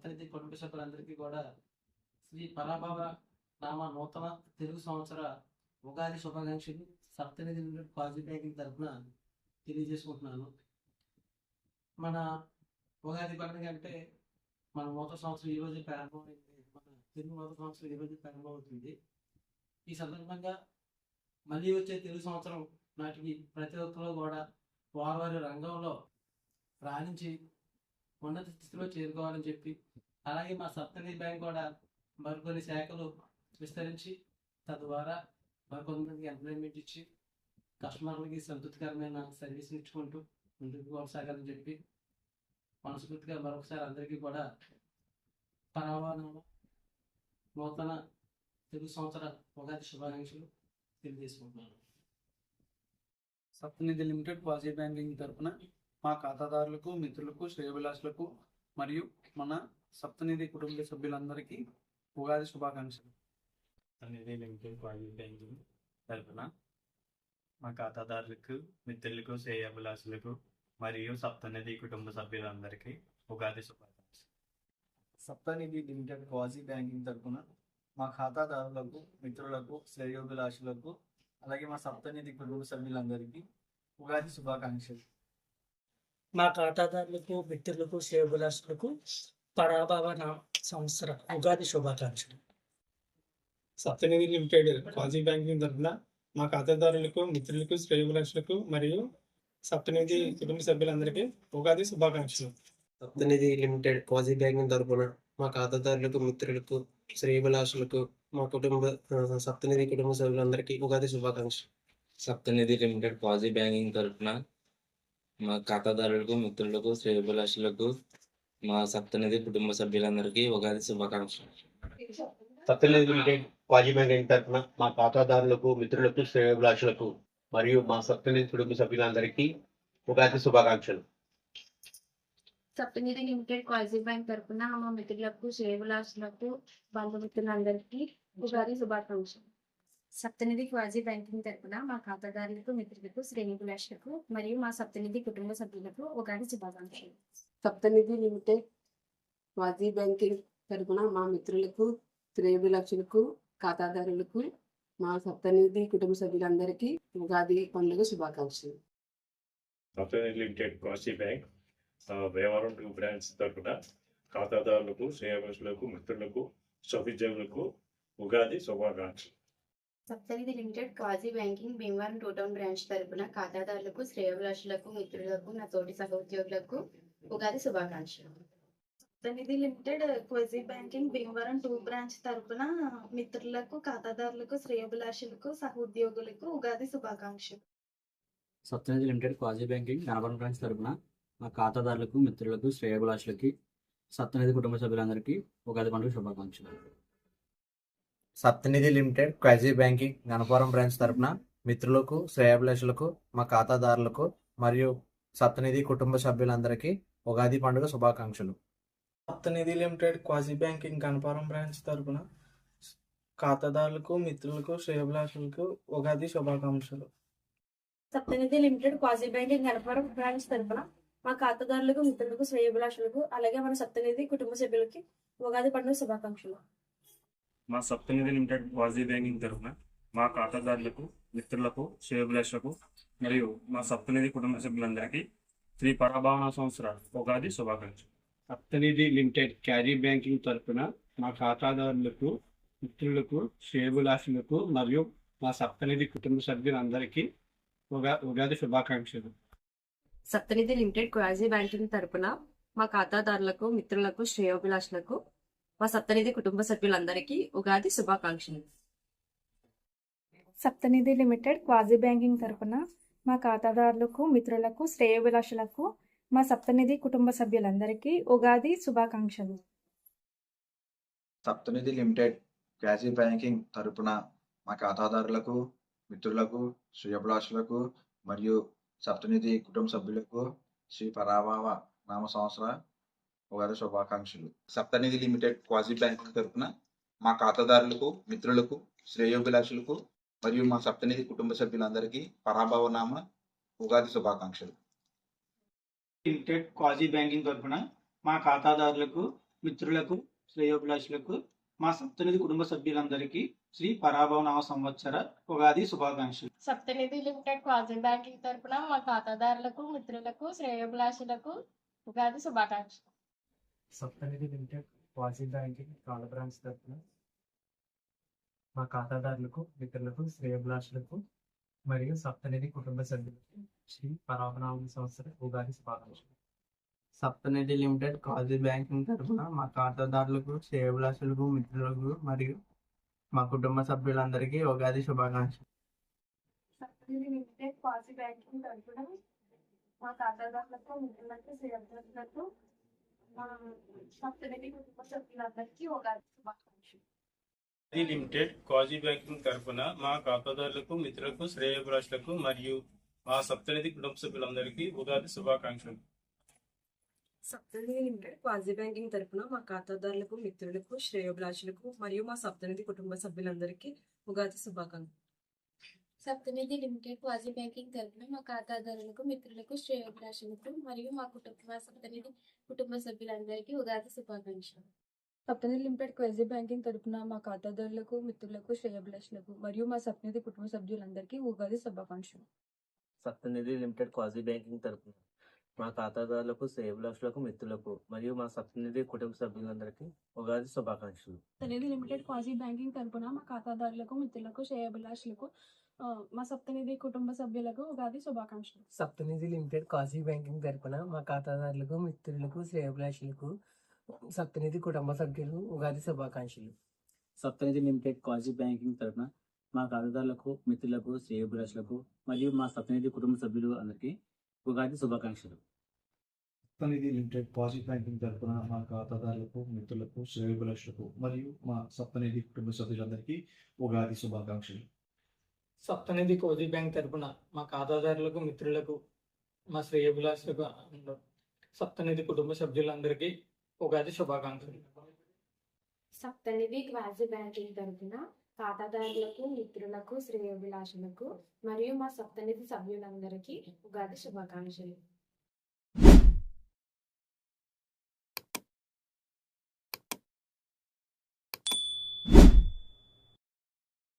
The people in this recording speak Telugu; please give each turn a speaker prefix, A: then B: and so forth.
A: సప్తనిధి కుటుంబ సభ్యులందరికీ కూడా శ్రీ పరాభవ నామ నూతన తెలుగు సంవత్సర ఉగాది శుభాకాంక్షలు సప్తనిధి క్వాజీ బ్యాంకింగ్ తరఫున తెలియజేసుకుంటున్నాను. మన ఉగాది పండుగ అంటే మన నూతన సంవత్సరం ఈ రోజు ప్రారంభమైంది. మన తెలుగు నూతన సంవత్సరం ఈ రోజు ప్రారంభమవుతుంది. ఈ సందర్భంగా మళ్ళీ వచ్చే తెలుగు సంవత్సరం నాటికి ప్రతి ఒక్కరు కూడా వారి రంగంలో రాణించి ఉన్నత స్థితిలో చేరుకోవాలని చెప్పి, అలాగే మా సప్తనిధి బ్యాంక్ కూడా మరికొన్ని శాఖలు విస్తరించి తద్వారా మరికొంతమందికి ఎంప్లాయ్మెంట్ ఇచ్చి కస్టమర్లకి సంతృప్తికరమైన సర్వీస్ని ఇచ్చుకుంటూ ముందుకు కొనసాగాలని చెప్పి మనస్ఫూర్తిగా మరొకసారి అందరికీ కూడా పరాభవ నూతన తెలుగు సంవత్సర ఉగాది శుభాకాంక్షలు తెలియజేసుకుంటున్నాను.
B: సప్తనిధి లిమిటెడ్ క్వాజీ బ్యాంకింగ్ తరఫున మా ఖాతాదారులకు, మిత్రులకు, శ్రేయోభిలాషులకు మరియు మన సప్తనిధి కుటుంబ సభ్యులందరికీ ఉగాది శుభాకాంక్షలు.
C: సప్తనిధి లిమిటెడ్ క్వాజీ బ్యాంకింగ్ తరఫున మా ఖాతాదారులకు, మిత్రులకు, శ్రేయోభిలాషులకు మరియు సప్తనిధి కుటుంబ సభ్యులందరికీ ఉగాది శుభాకాంక్షలు.
B: సప్తనిధి లిమిటెడ్ క్వాజీ బ్యాంకింగ్ తరఫున మా ఖాతాదారులకు, మిత్రులకు, శ్రేయోభిలాషులకు అలాగే మా సప్తనిధి కుటుంబ సభ్యులందరికీ ఉగాది శుభాకాంక్షలు.
D: మా ఖాతాదారులకు, మిత్రులకు, శ్రేయోభిలాషులకు పరాభవ సంవత్సర ఉగాది శుభాకాంక్షలు.
E: సప్తనిధి లిమిటెడ్ క్వాజీ బ్యాంకింగ్ తరఫున మా ఖాతాదారులకు, మిత్రులకు, శ్రేయోభిలాషులకు మరియు సప్తనిధి కుటుంబ సభ్యులందరికీ ఉగాది శుభాకాంక్షలు.
F: సప్తనిధి లిమిటెడ్ క్వాజీ బ్యాంకింగ్ తరఫున మా ఖాతాదారులకు, మిత్రులకు, శ్రేయోభిలాషులకు మా సప్తనిధి కుటుంబ సభ్యులందరికీ ఉగాది శుభాకాంక్షలు.
G: సప్తనిధి లిమిటెడ్ క్వాజీ బ్యాంకింగ్ తరఫున మా ఖాతాదారులకు, మిత్రులకు, శ్రేయోభిలాషులకు మా సప్తనిధి కుటుంబ సభ్యులందరికీ ఉగాది శుభాకాంక్షలు.
H: సప్తనిధి లిమిటెడ్ క్వాజీ బ్యాంకింగ్ తరఫున మా ఖాతాదారులకు, మిత్రులకు, శ్రేయోభిలాషులకు మరియు మా సప్తనిధి కుటుంబ సభ్యులందరికీ ఉగాది శుభాకాంక్షలు.
I: సప్తనిధి లిమిటెడ్ క్వాజీ బ్యాంక్ తరఫున మా మిత్రులకు, శ్రేయోభిలాషులకు, బంధుమిత్రులందరికీ ఉగాది శుభాకాంక్షలు. సప్తనిధి క్వాజీ బ్యాంకింగ్ తరఫున మా ఖాతాదారులకు, మిత్రులకు, శ్రేయోభిలాషులకు మరియు మా సప్తనిధి కుటుంబ సభ్యులకు ఉగాది శుభాకాంక్షలు.
J: సప్తనిధి లిమిటెడ్ క్వాజీ బ్యాంకింగ్ తరఫున మా మిత్రులకు, శ్రేయోభిలాషులకు, ఖాతాదారులకు, మా సప్తనిధి కుటుంబ సభ్యులందరికీ ఉగాది పండుగ శుభాకాంక్షలు.
C: Saptanidhi limited quasi bank Bhimavaram 2 branch తరఫున ఖాతాదారులకు, శ్రేయోభిలాషులకు, మిత్రులకు, సహోద్యోగులకు ఉగాది శుభాకాంక్షలు.
I: Saptanidhi limited quasi banking Bhimavaram 2 town branch తరఫున ఖాతాదారులకు, శ్రేయోభిలాషులకు, మిత్రులకు, నా తోటి సహోద్యోగులకు ఉగాది శుభాకాంక్షలు.
K: Saptanidhi limited quasi banking Bhimavaram 2 branch తరఫున మిత్రులకు, ఖాతాదారులకు, శ్రేయోభిలాషులకు, సహోద్యోగులకు ఉగాది శుభాకాంక్షలు.
L: Saptanidhi limited quasi banking Ganapavaram branch తరఫున మా ఖాతాదారులకు, మిత్రులకు, శ్రేయోభిలాషులకి, సప్తనిధి కుటుంబ సభ్యులందరికీ ఉగాది పండుగ శుభాకాంక్షలు.
M: Saptanidhi limited quasi banking Ganapavaram branch తరఫున మిత్రులకు, శ్రేయోభిలాషులకు, మా ఖాతాదారులకు మరియు సప్తనిధి కుటుంబ సభ్యులందరికీ ఉగాది పండుగ శుభాకాంక్షలు.
B: Saptanidhi limited quasi banking Ganapavaram branch తరఫున ఖాతాదారులకు, మిత్రులకు, శ్రేయోభిలాషులకు ఉగాది శుభాకాంక్షలు.
K: Saptanidhi limited quasi banking Ganapavaram branch తరఫున మా ఖాతాదారులకు, మిత్రులకు, శ్రేయోభిలాషులకు అలాగే మన సప్తనిధి కుటుంబ సభ్యులకి ఉగాది పండుగ శుభాకాంక్షలు.
C: మా సప్తనిధి లిమిటెడ్ క్వాజీ బ్యాంకింగ్ తరఫున మా ఖాతాదారులకు, మిత్రులకు, శ్రేయోభిలాషులకు మరియు మా సప్తనిధి కుటుంబ సభ్యులందరికీ శ్రీ పరాభవ సంవత్సర ఉగాది శుభాకాంక్షలు.
B: సప్తనిధి లిమిటెడ్ క్వాజీ బ్యాంకింగ్ తరఫున మా ఖాతాదారులకు, మిత్రులకు, శ్రేయోభిలాషులకు మరియు మా సప్తనిధి కుటుంబ సభ్యులందరికీ ఉగాది శుభాకాంక్షలు.
I: సప్తనిధి లిమిటెడ్ క్వాజీ బ్యాంకింగ్ తరఫున మా ఖాతాదారులకు, మిత్రులకు, శ్రేయోభిలాషులకు, మా సప్తనిధి కుటుంబ సభ్యులందరికీ ఉగాది శుభాకాంక్షలు.
K: సప్తనిధి లిమిటెడ్ క్వాజీ బ్యాంకింగ్ తరఫున మా ఖాతాదారులకు, మిత్రులకు, శ్రేయోభిలాషులకు, మా సప్తనిధి కుటుంబ సభ్యులందరికీ ఉగాది శుభాకాంక్షలు.
M: సప్తనిధి లిమిటెడ్ క్వాజీ బ్యాంకింగ్ తరఫున మా ఖాతాదారులకు, మిత్రులకు, శ్రేయోభిలాషులకు మరియు సప్తనిధి కుటుంబ సభ్యులకు శ్రీ పరాభవ నామ సంవత్సర ఉగాది శుభాకాంక్షలు. సప్తనిధి లిమిటెడ్ క్వాజీ బ్యాంకింగ్ తరఫున మా ఖాతాదారులకు, మిత్రులకు, శ్రేయోభిలాషులకు మరియు మా సప్తనిధి కుటుంబ సభ్యులందరికీ పరాభవ నామ ఉగాది శుభాకాంక్షలు.
B: లిమిటెడ్ క్వాజీ బ్యాంకింగ్ తరఫున మా ఖాతాదారులకు, మిత్రులకు శ్రేయోభిలాషులకు మా సప్తనిధి కుటుంబ సభ్యులందరికీ శ్రీ పరాభవ నామ సంవత్సర ఉగాది శుభాకాంక్షలు.
N: సప్తనిధి లిమిటెడ్ క్వాజీ బ్యాంకింగ్ తరపున మా ఖాతాదారులకు మిత్రులకు శ్రేయోభిలాషులకు ఉగాది శుభాకాంక్షలు.
O: సప్తనిధి లిమిటెడ్ క్వాజీ బ్యాంకింగ్ కాల బ్రాంచ్ తరపున మా ఖాతాదారులకు మిత్రులకు శ్రేయోభిలాషులకు మరియు సప్తనిధి కుటుంబ సభ్యులకు శ్రీ పరాభనామ సంవత్సర ఉగాది శుభాకాంక్షలు.
P: సప్తనిధి లిమిటెడ్ కాజీ బ్యాంకింగ్ తరఫున మా ఖాతాదారులకు శ్రేయోభిలాషులకు మిత్రులకు మరియు మా కుటుంబ సభ్యులందరికీ ఉగాది శుభాకాంక్షలు.
K: సప్తనిధి లిమిటెడ్ క్వాజీ బ్యాంకింగ్ తరపున మా ఖాతాదారులకు మిత్రులకు శ్రేయోభిలాషులకు మా సప్తనిధి కుటుంబ సభ్యులందరికీ ఉగాది శుభాకాంక్షలు.
E: లిమిటెడ్ క్వాజీ బ్యాంకింగ్ తరఫున మా ఖాతాదారులకు మిత్రులకు శ్రేయోభిలాషులకు మరియు మా సప్తనిధి కుటుంబ సభ్యులందరికీ ఉగాది శుభాకాంక్షలు.
Q: సప్తనిధి లిమిటెడ్ క్వాజీ బ్యాంకింగ్ తరపున మా ఖాతాదారులకు మిత్రులకు శ్రేయోభిలాషులకు మరియు మా సప్తనిధి కుటుంబ సభ్యులందరికీ ఉగాది శుభాకాంక్షలు.
I: సప్తనిధి లిమిటెడ్ క్వాజీ బ్యాంకింగ్ తరపున మా ఖాతాదారులకు మిత్రులకు శ్రేయోభిలాషులకు మరియు మా సప్తనిధి కుటుంబ సభ్యులందరికీ ఉగాది శుభాకాంక్షలు.
R: సప్తనిధి లిమిటెడ్ క్వాజీ బ్యాంకింగ్ తరపున మా ఖాతాదారులకు మిత్రులకు శ్రేయోభిలాషులకు మరియు మా సప్తనిధి కుటుంబ సభ్యులందరికీ ఉగాది శుభాకాంక్షలు.
S: సప్తనిధి లిమిటెడ్ క్వాజీ బ్యాంకింగ్ తరపున మా ఖాతాదారులకు శ్రేయోభిలాషులకు మిత్రులకు మరియు మా సప్తనిధి కుటుంబ సభ్యులందరికీ ఉగాది శుభాకాంక్షలు.
R: సప్తనిధి లిమిటెడ్ క్వాజీ బ్యాంకింగ్ తరపున మా ఖాతాదారులకు మిత్రులకు శ్రేయోభిలాషులకు మా సప్తనిధి కుటుంబ సభ్యులకు ఉగాది శుభాకాంక్షలు.
F: సప్తనిధి లిమిటెడ్ కాజీ బ్యాంకింగ్ తరపున మా ఖాతాదారులకు మిత్రులకు శ్రేయోభిలాషులకు సప్తనిధి కుటుంబ సభ్యులు ఉగాది శుభాకాంక్షలు.
L: సప్తనిధి లిమిటెడ్ క్వాజీ బ్యాంకింగ్ తరపున మా ఖాతాదారులకు మిత్రులకు శ్రేయోభిలాషులకు మరియు మా సప్తనిధి కుటుంబ సభ్యులు అందరికీ ఉగాది శుభాకాంక్షలు.
T: సప్తనిధి లిమిటెడ్ క్వాజీ బ్యాంకింగ్ తరపున మా ఖాతాదారులకు మిత్రులకు శ్రేయోభిలాషులకు మరియు మా సప్తనిధి కుటుంబ సభ్యులందరికీ ఉగాది శుభాకాంక్షలు.
E: సప్తనిధి క్వాజీ బ్యాంక్ తరపున మా ఖాతాదారులకు మిత్రులకు మా శ్రేయోభిలాషులకు సప్తనిధి కుటుంబ సభ్యులందరికీ ఉగాది శుభాకాంక్షలు.
I: సప్తనిధి క్వాజీ బ్యాంకింగ్ తరపున ఖాతాదారులకు మిత్రులకు శ్రేయోభిలాషులకు మరియు మా సప్తనిధి సభ్యులందరికీ ఉగాది శుభాకాంక్షలు.